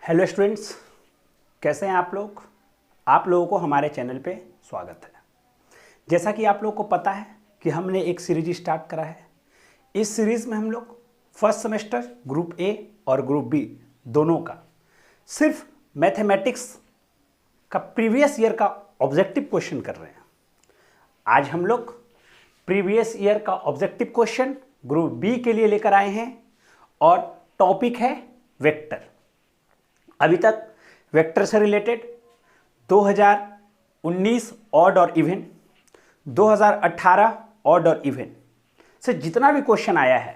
Hello students, कैसे हैं आप लोग। आप लोगों को हमारे चैनल पे स्वागत है। जैसा कि आप लोगों को पता है कि हमने एक सीरीज स्टार्ट करा है। इस सीरीज में हम लोग फर्स्ट सेमेस्टर ग्रुप ए और ग्रुप बी दोनों का सिर्फ मैथमेटिक्स का प्रीवियस ईयर का ऑब्जेक्टिव क्वेश्चन कर रहे हैं। आज हम लोग प्रीवियस ईयर का ऑब्जेक्टिव क्वेश्चन ग्रुप बी के लिए लेकर आए हैं और टॉपिक है वेक्टर। अभी तक वेक्टर से रिलेटेड 2019 ऑड और इवन, 2018 ऑड और इवन से जितना भी क्वेश्चन आया है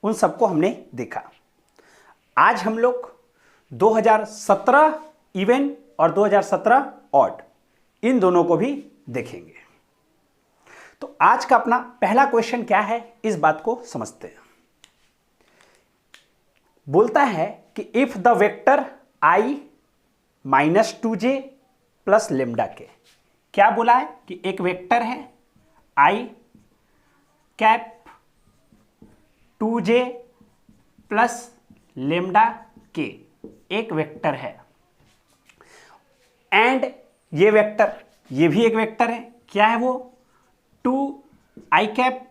उन सबको हमने देखा। आज हम लोग 2017 इवन और 2017 ऑड इन दोनों को भी देखेंगे। तो आज का अपना पहला क्वेश्चन क्या है, इस बात को समझते हैं। बोलता है कि if the vector i -2j plus lambda के, क्या बोला है कि एक वेक्टर है i cap 2j plus lambda के, एक वेक्टर है एंड ये वेक्टर, ये भी एक वेक्टर है। क्या है वो? 2i cap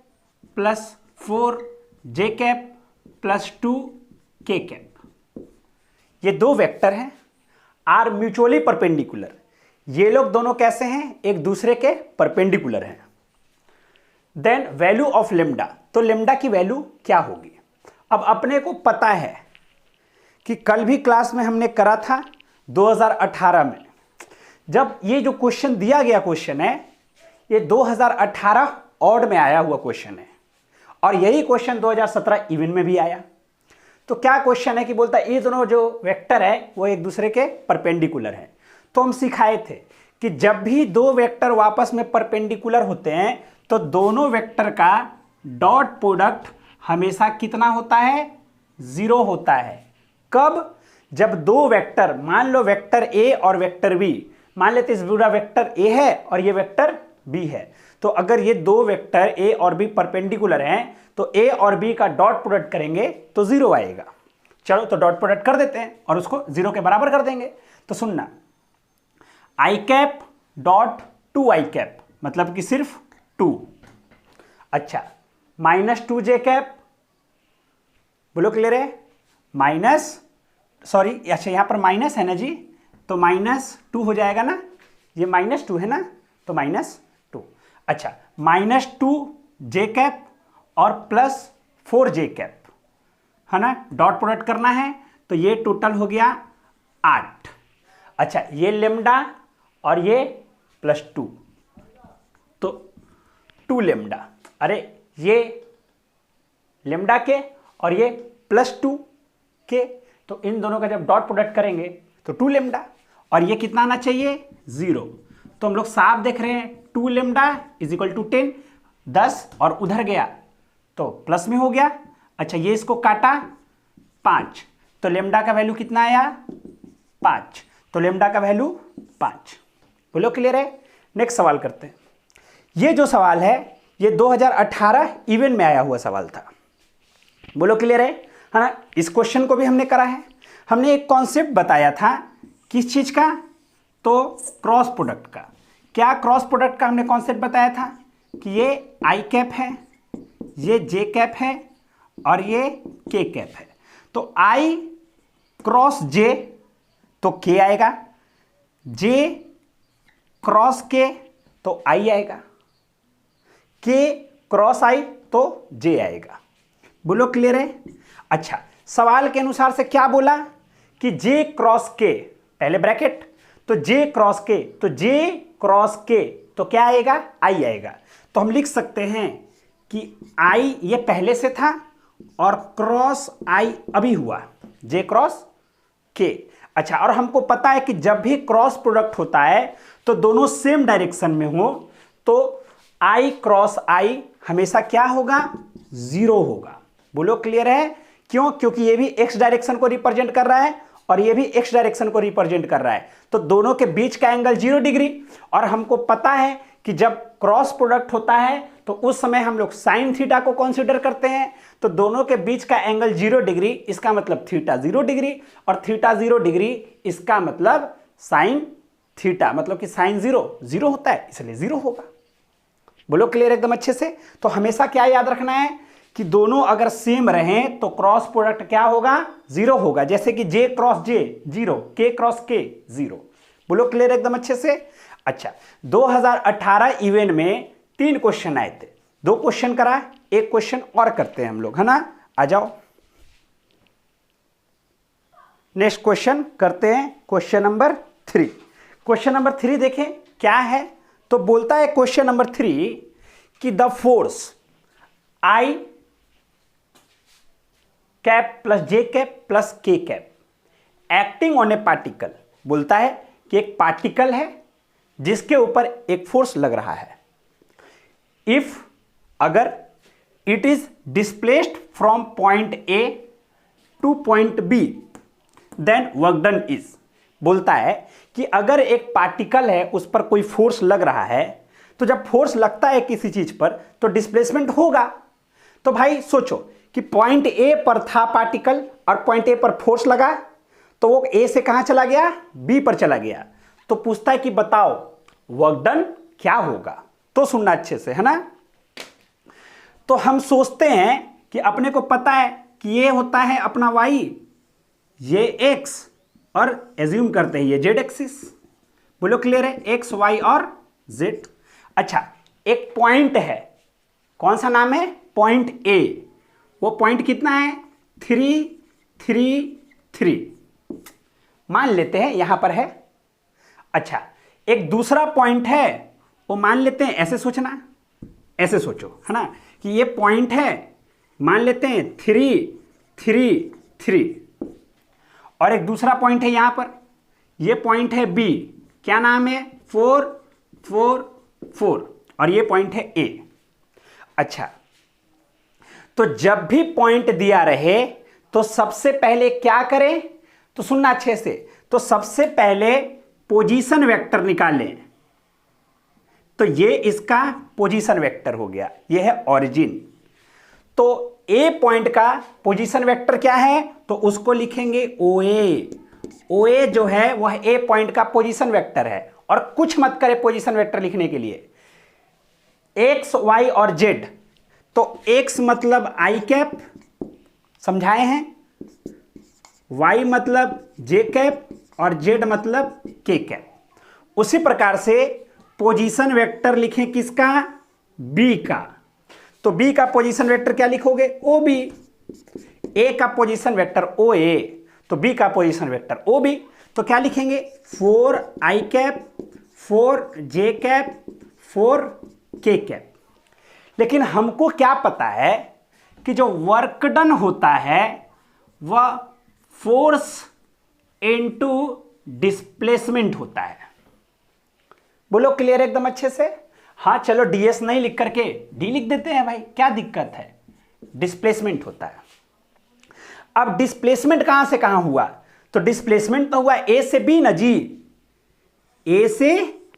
plus 4j cap plus 2k cap. ये दो वेक्टर हैं, आर म्यूचुअली परपेंडिकुलर। ये लोग दोनों कैसे हैं? एक दूसरे के परपेंडिकुलर हैं। देन वैल्यू ऑफ लेमडा, तो लेमडा की वैल्यू क्या होगी? अब अपने को पता है कि कल भी क्लास में हमने करा था 2018 में, जब ये जो क्वेश्चन दिया गया क्वेश्चन है ये 2018 ऑड में आया हुआ क्वेश्चन है और यही क्वेश्चन 2017 इवन में भी आया। तो क्या क्वेश्चन है कि बोलता है ये दोनों जो वेक्टर है वो एक दूसरे के परपेंडिकुलर हैं। तो हम सिखाए थे कि जब भी दो वेक्टर आपस में परपेंडिकुलर होते हैं तो दोनों वेक्टर का डॉट प्रोडक्ट हमेशा कितना होता है? 0 होता है। कब? जब दो वेक्टर, मान लो वेक्टर ए और वेक्टर बी, मान लेते इस पूरा वेक्टर ए है और ये वेक्टर बी है। तो अगर ये दो वेक्टर ए और बी परपेंडिकुलर हैं तो ए और बी का डॉट प्रोडक्ट करेंगे तो 0 आएगा। चलो तो डॉट प्रोडक्ट कर देते हैं और उसको 0 के बराबर कर देंगे। तो सुनना, आई कैप डॉट 2i कैप मतलब कि सिर्फ 2। अच्छा, -2j कैप, बोलो क्लियर है? अच्छा यहां पर माइनस है ना जी, तो -2 हो जाएगा ना, ये -2 है ना, तो -2। अच्छा, -2j कैप और प्लस 4j कैप है ना, डॉट प्रोडक्ट करना है तो ये टोटल हो गया 8। अच्छा, ये लेमडा और ये +2 तो 2 लेमडा, अरे ये लेमडा के और ये +2 के, तो इन दोनों का जब डॉट प्रोडक्ट करेंगे तो 2 लेमडा और ये कितना आना चाहिए? 0। तो हम लोग साफ देख रहे हैं 2 लेमडा इज इक्वल टू 10 और उधर गया तो प्लस में हो गया। अच्छा, ये इसको काटा 5 तो लेमडा का वैल्यू कितना आया? 5। तो लेमडा का वैल्यू 5। बोलो क्लियर है? नेक्स्ट सवाल करते हैं। ये जो सवाल है ये 2018 इवन में आया हुआ सवाल था। बोलो क्लियर है ना? इस क्वेश्चन को भी हमने करा है। हमने एक कॉन्सेप्ट बताया था, किस चीज का? तो क्रॉस प्रोडक्ट का। क्या क्रॉस प्रोडक्ट का हमने कॉन्सेप्ट बताया था कि ये आई कैप है, ये जे कैप है और ये के कैप है। तो आई क्रॉस जे तो के आएगा, जे क्रॉस के तो आई आएगा, के क्रॉस आई तो जे आएगा। बोलो क्लियर है? अच्छा, सवाल के अनुसार से क्या बोला कि जे क्रॉस के, पहले ब्रैकेट, तो जे क्रॉस के, तो जे क्रॉस के तो क्या आएगा? आई आएगा। तो हम लिख सकते हैं कि आई ये पहले से था और क्रॉस आई अभी हुआ, जे क्रॉस के। अच्छा, और हमको पता है कि जब भी क्रॉस प्रोडक्ट होता है तो दोनों सेम डायरेक्शन में हो तो आई क्रॉस आई हमेशा क्या होगा? 0 होगा। बोलो क्लियर है? क्यों? क्योंकि ये भी एक्स डायरेक्शन को रिप्रेजेंट कर रहा है और ये भी एक्स डायरेक्शन को रिप्रेजेंट कर रहा है, तो दोनों के बीच का एंगल 0 डिग्री। और हमको पता है कि जब क्रॉस प्रोडक्ट होता है तो उस समय हम लोग साइन थीटा को कंसीडर करते हैं, तो दोनों के बीच का एंगल 0 डिग्री, इसका मतलब थीटा 0 डिग्री, और थीटा 0 डिग्री इसका मतलब साइन थीटा, मतलब कि साइन 0 होता है, इसलिए 0 होगा। बोलो क्लियर एकदम अच्छे से। तो हमेशा क्या याद रखना है कि दोनों अगर सेम रहें तो क्रॉस प्रोडक्ट क्या होगा, 0 होगा। जैसे कि J cross J 0, K cross K 0। बोलो क्लियर एकदम अच्छे से। अच्छा, 2018 इवेंट में 3 क्वेश्चन आए थे, 2 क्वेश्चन करा, 1 क्वेश्चन और करते हैं हम लोग, है ना। आ जाओ नेक्स्ट क्वेश्चन करते हैं, क्वेश्चन नंबर 3। क्वेश्चन नंबर 3 देखें क्या है। तो बोलता है क्वेश्चन नंबर 3 कि the force I cap plus J cap plus K cap acting on A particle. बोलता है कि एक पार्टिकल है जिसके ऊपर एक फोर्स लग रहा है। इफ अगर it is displaced from point A to point B then work done is. बोलता है कि अगर एक पार्टिकल है उस पर कोई फोर्स लग रहा है, तो जब फोर्स लगता है किसी चीज पर तो डिस्प्लेसमेंट होगा। तो भाई सोचो कि पॉइंट A पर था पार्टिकल और पॉइंट A पर फोर्स लगा, तो वो A से कहां चला गया, B पर चला गया। तो पूछता है कि बताओ वर्क डन क्या होगा। तो सुनना अच्छे से, है ना। तो हम सोचते हैं कि अपने को पता है कि ये होता है अपना Y, ये X, और एज्यूम करते हैं ये Z एक्सिस। बोलो क्लियर है, X Y और Z। अच्छा, एक पॉइंट है, कौन सा नाम है, पॉइंट A। वो पॉइंट कितना है, 3 3 3 मान लेते हैं यहां पर है। अच्छा, एक दूसरा पॉइंट है, वो मान लेते हैं, ऐसे सोचना, ऐसे सोचो, है ना, कि ये पॉइंट है, मान लेते हैं 3 3 3, और एक दूसरा पॉइंट है यहां पर, ये पॉइंट है B, क्या नाम है, 4 4 4, और ये पॉइंट है A। अच्छा, तो जब भी पॉइंट दिया रहे तो सबसे पहले क्या करें, तो सुनना अच्छे से, तो सबसे पहले पोजीशन वेक्टर निकालें। तो ये इसका पोजीशन वेक्टर हो गया, ये है ओरिजिन। तो ए पॉइंट का पोजीशन वेक्टर क्या है, तो उसको लिखेंगे OA। OA जो है वह ए पॉइंट का पोजीशन वेक्टर है, और कुछ मत करे पोजीशन वेक्टर लिखने के लिए, X Y और Z। तो X मतलब I कैप, समझाए हैं, Y मतलब J कैप, और Z मतलब K कैप। उसी प्रकार से पोजीशन वेक्टर लिखें किसका, B का। तो B का पोजीशन वेक्टर क्या लिखोगे, OB। A का पोजीशन वेक्टर OA, तो B का पोजीशन वेक्टर OB। तो क्या लिखेंगे, 4I cap 4J cap 4K cap. लेकिन हमको क्या पता है कि जो वर्क डन होता है वह फोर्स इनटू डिस्प्लेसमेंट होता है। बोलो क्लियर एकदम अच्छे से। हाँ चलो DS नहीं लिख करके D लिख देते हैं भाई, क्या दिक्कत है, डिस्प्लेसमेंट होता है। अब डिस्प्लेसमेंट कहां से कहां हुआ, तो डिस्प्लेसमेंट तो हुआ A से B ना जी, A से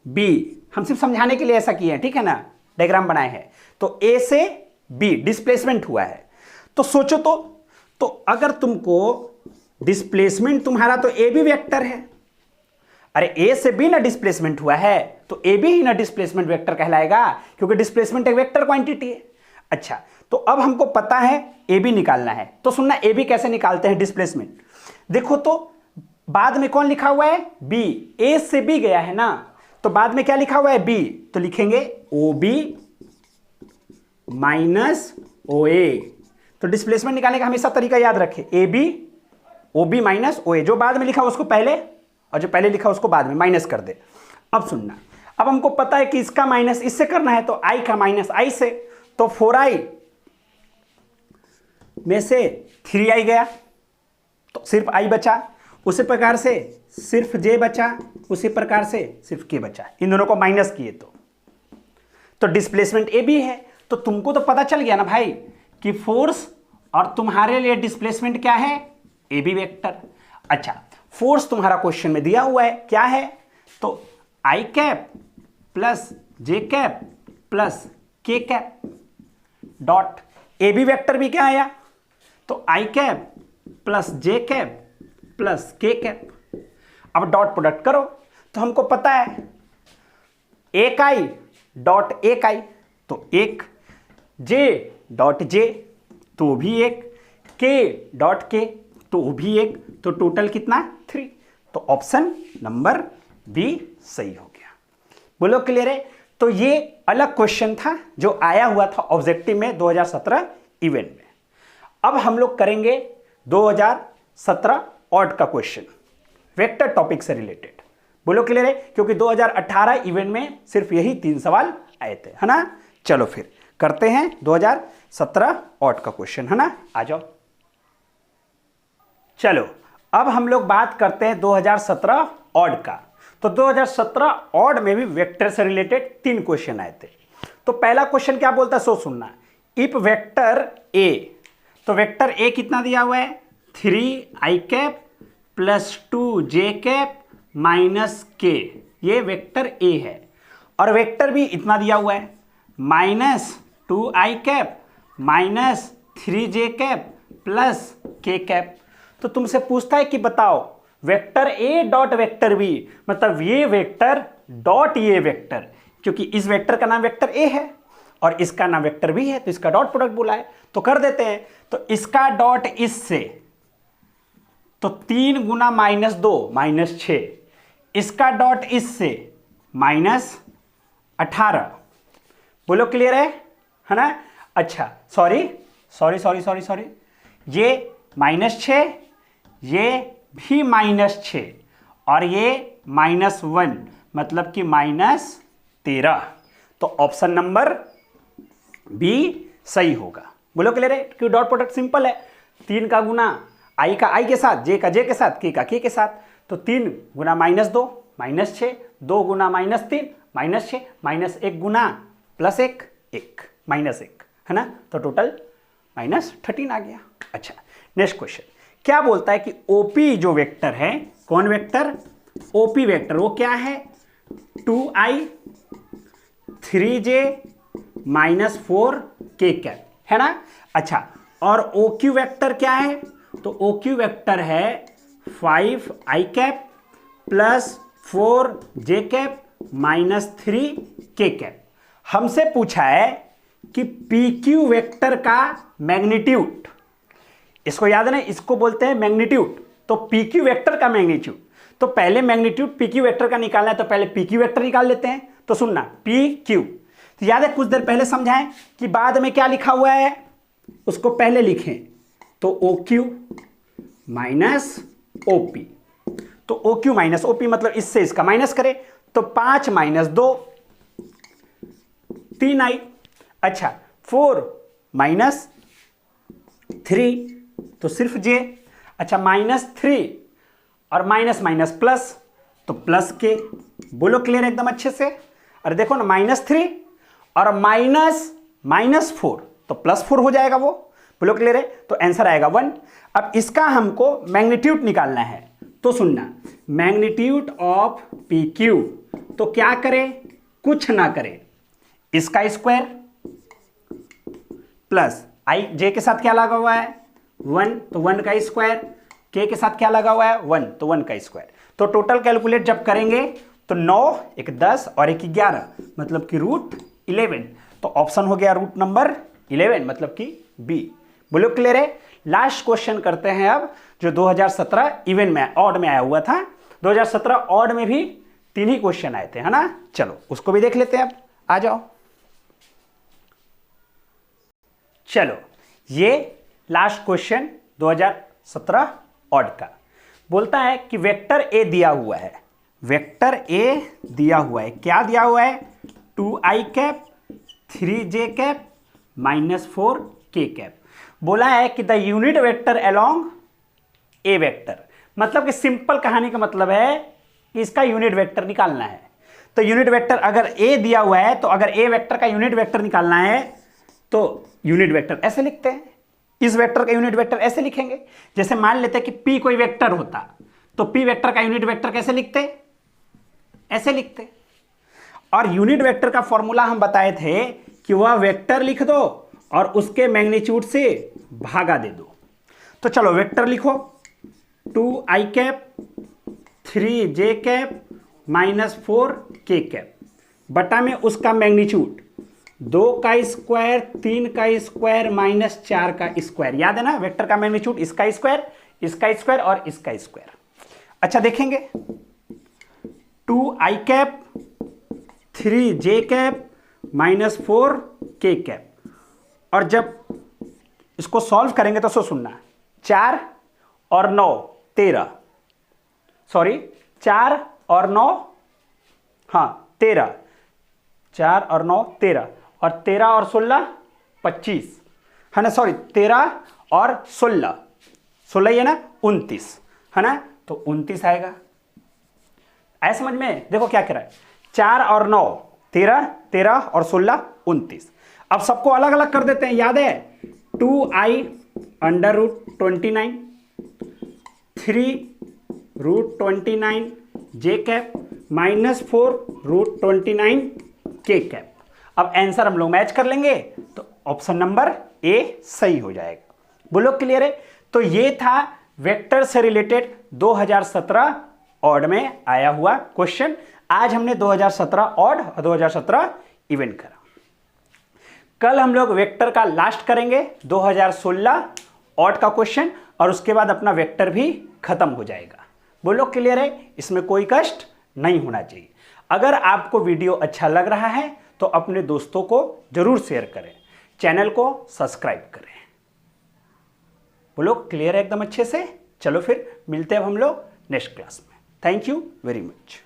B। हम सिर्फ समझाने के लिए ऐसा किए हैं, ठीक है ना, डायग्राम बनाए हैं। तो A से B डिस्प्लेसमेंट हुआ है। तो सोचो तो अगर तुमको डिस्प्लेसमेंट तुम्हारा तो A भी वेक्टर है, अरे A से B ना डिस्प्लेसमेंट हुआ है तो A भी ही ना डिस्प्लेसमेंट वेक्टर कहलाएगा, क्योंकि डिस्प्लेसमेंट एक वेक्टर क्वांटिटी है। अच्छा, तो अब हमको पता है A B निकालना है। तो सुनना A B कैसे निकालते हैं डिस्प्लेसमेंट। देखो तो बाद में कौन लिखा हुआ है, B। A से B गया है ना, तो बाद में क्या लिखा हुआ है, B। तो लिखेंगे OB माइनस OA। तो डिस्प्लेसमेंट निकालने का हमेशा तरीका याद रखें, AB OB माइनस OA। जो बाद में लिखा उसको पहले, और जो पहले लिखा उसको बाद में माइनस कर दे। अब सुनना, अब हमको पता है कि इसका माइनस इससे करना है, तो I का माइनस I से, तो 4I में से 3I गया, तो सिर्फ I बचा। उसी प्रकार से सिर्फ J बचा, उसी प्रकार से सिर्फ K बचा। इन दोनों को माइनस किए तो डिस्प्लेसमेंट AB है। तो तुमको तो पता चल गया ना भाई कि फोर्स और तुम्हारे लिए डिस्प्लेसमेंट क्या है, AB वेक्टर। अच्छा, फोर्स तुम्हारा क्वेश्चन में दिया हुआ है क्या है, तो I cap plus J cap plus K cap dot A B vector भी क्या आया, तो I cap plus J cap plus K cap. अब डॉट प्रोडक्ट करो तो हमको पता है एक आई डॉट एक आई तो एक, जे डॉट जे तो भी एक, के डॉट के तो भी एक, तो टोटल कितना 3। तो ऑप्शन नंबर बी सही हो गया। बोलो क्लियर है। तो ये अलग क्वेश्चन था जो आया हुआ था ऑब्जेक्टिव में 2017 इवेंट में। अब हम लोग करेंगे 2017 ऑड का क्वेश्चन वेक्टर टॉपिक से रिलेटेड। बोलो क्लियर है, क्योंकि 2018 इवेंट में सिर्फ यही 3 सवाल आए थे, है ना। चलो फिर करते हैं 2017 ऑड का क्वेश्चन, है ना। आ जाओ। चलो अब हम लोग बात करते हैं 2017 ऑड का। तो 2017 ऑड में भी वेक्टर से रिलेटेड 3 क्वेश्चन आए थे। तो पहला क्वेश्चन क्या बोलता है सो सुनना। इफ वेक्टर ए, तो वेक्टर ए कितना दिया हुआ है 3 आई कैप प्लस 2 जे कैप माइनस के, ये वेक्टर ए है। और वेक्टर भी इतना दिया हुआ है minus 2 I cap minus 3 J cap plus K cap. तो तुमसे पूछता है कि बताओ vector A dot vector B, मतलब ये वेक्टर डॉट ये वेक्टर, क्योंकि इस वेक्टर का नाम वेक्टर ए है और इसका नाम वेक्टर बी है, तो इसका डॉट प्रोडक्ट बोला है। तो कर देते हैं। तो इसका डॉट इससे, तो 3 गुना -2 -6, इसका डॉट इससे -18। बोलो क्लियर है ना। अच्छा सॉरी, ये -6, ये भी -6 और ये -1, मतलब कि -13। तो ऑप्शन नंबर बी सही होगा। बोलो क्लियर है, क्यों डॉट प्रोडक्ट सिंपल है, 3 का गुना आई का आई के साथ, जे का जे के साथ, के का के के साथ। तो 3 गुना -2 -6, 2 गुना -3 -6, -1 गुना +1 1 -1, है ना। तो टोटल -13 आ गया। अच्छा नेक्स्ट क्वेश्चन क्या बोलता है कि ओपी जो वेक्टर है, कौन वेक्टर, ओपी वेक्टर, वो क्या है 2i 3j -4 के कैप, है ना। अच्छा और OQ वेक्टर क्या है, तो OQ वेक्टर है 5i cap plus 4j cap -3 के कैप। हमसे पूछा है कि PQ वेक्टर का मैग्नीट्यूड, इसको याद है ना, इसको बोलते हैं मैग्नीट्यूड। तो PQ वेक्टर का मैग्नीट्यूड, तो पहले मैग्नीट्यूड PQ वेक्टर का निकालना है, तो पहले PQ वेक्टर निकाल लेते हैं। तो सुनना PQ, तो याद है कुछ देर पहले समझाएं कि बाद में क्या लिखा हुआ है उसको पहले लिखें। तो OQ माइनस OP, तो OQ माइनस OP मतलब इससे इसका माइनस करें, तो 5 - 2 3i। अच्छा 4 -3 तो सिर्फ j। अच्छा -3 और माइनस प्लस, तो प्लस के। बोलो क्लियर एकदम अच्छे से। अरे देखो ना -3 और -4 तो +4 हो जाएगा वो। बोलो क्लियर है, तो आंसर आएगा 1। अब इसका हमको मैग्नीट्यूड निकालना है, तो सुनना मैग्नीट्यूड ऑफ PQ, तो क्या करें, कुछ ना करें, इसका स्क्वायर प्लस i j के साथ क्या लगा हुआ है 1, तो 1 का स्क्वायर, k के साथ क्या लगा हुआ है 1, तो 1 का स्क्वायर। तो टोटल कैलकुलेट जब करेंगे तो 9 1 10 और 1 11, मतलब कि √11। तो ऑप्शन हो गया रूट नंबर 11, मतलब कि बी। बोलो क्लियर है। लास्ट क्वेश्चन करते हैं अब, जो 2017 इवेंट में ऑड में आया हुआ था। 2017 ऑड में भी 3 ही क्वेश्चन आए थे, है ना। चलो उसको भी देख लेते हैं। अब आ जाओ। चलो ये लास्ट क्वेश्चन 2017 ऑड का बोलता है कि वेक्टर ए दिया हुआ है, वेक्टर ए दिया हुआ है, क्या दिया हुआ है 2i कैप 3j कैप -4 के कैप। बोला है कि the unit vector along A vector, मतलब कि सिंपल कहानी का मतलब है कि इसका यूनिट वेक्टर निकालना है। तो यूनिट वेक्टर अगर ए दिया हुआ है, तो अगर ए वेक्टर का यूनिट वेक्टर निकालना है तो यूनिट वेक्टर ऐसे लिखते हैं, इस वेक्टर का यूनिट वेक्टर ऐसे लिखेंगे। जैसे मान लेते हैं कि p कोई वेक्टर होता, तो p वेक्टर का यूनिट वेक्टर कैसे लिखते, ऐसे लिखते। और यूनिट वेक्टर का फॉर्मूला हम बताए थे कि वह वेक्टर लिख दो और उसके मैग्नीट्यूड से भागा दे दो। तो चलो वेक्टर लिखो, 2i cap 3j cap -4k cap बटा में उसका मैग्नीट्यूड 2 का स्क्वायर 3 का स्क्वायर -4 का स्क्वायर। याद है ना वेक्टर का मैग्नीट्यूड, इसका स्क्वायर और इसका स्क्वायर। अच्छा देखेंगे, 2i cap 3j cap -4k cap, और जब इसको सॉल्व करेंगे तो सुनना, 4 और 9 13, सॉरी 4 और 9 13, 4 और 9 13, और 13 और 16 25 है ना, सॉरी 13 और 16 ये ना 29 है ना, तो 29 आएगा। आया समझ में? देखो क्या कह रहा है, 4 और 9 13, 13 और 16 29। अब सबको अलग अलग कर देते हैं, याद है 2i √29 3√29 j cap -4√29k cap. अब आंसर हम लोग मैच कर लेंगे तो ऑप्शन नंबर ए सही हो जाएगा। बोलो क्लियर है? तो ये था वेक्टर से रिलेटेड 2017 ऑड में आया हुआ क्वेश्चन। आज हमने 2017 ऑड और 2017 इवेंट करा। कल हम लोग वेक्टर का लास्ट करेंगे 2016 ऑड का क्वेश्चन, और उसके बाद अपना वेक्टर भी खत्म हो जाएगा। बोलो क्लियर है? इसमें कोई कष्ट नहीं होना चाहिए। अगर आपको वीडियो अच्छा लग रहा है तो अपने दोस्तों को जरूर शेयर करें, चैनल को सब्सक्राइब करें। बोलो क्लियर है एकदम अच्छे से? चलो फिर मिलते हैं हम लोग नेक्स्ट क्लास में। Thank you very much.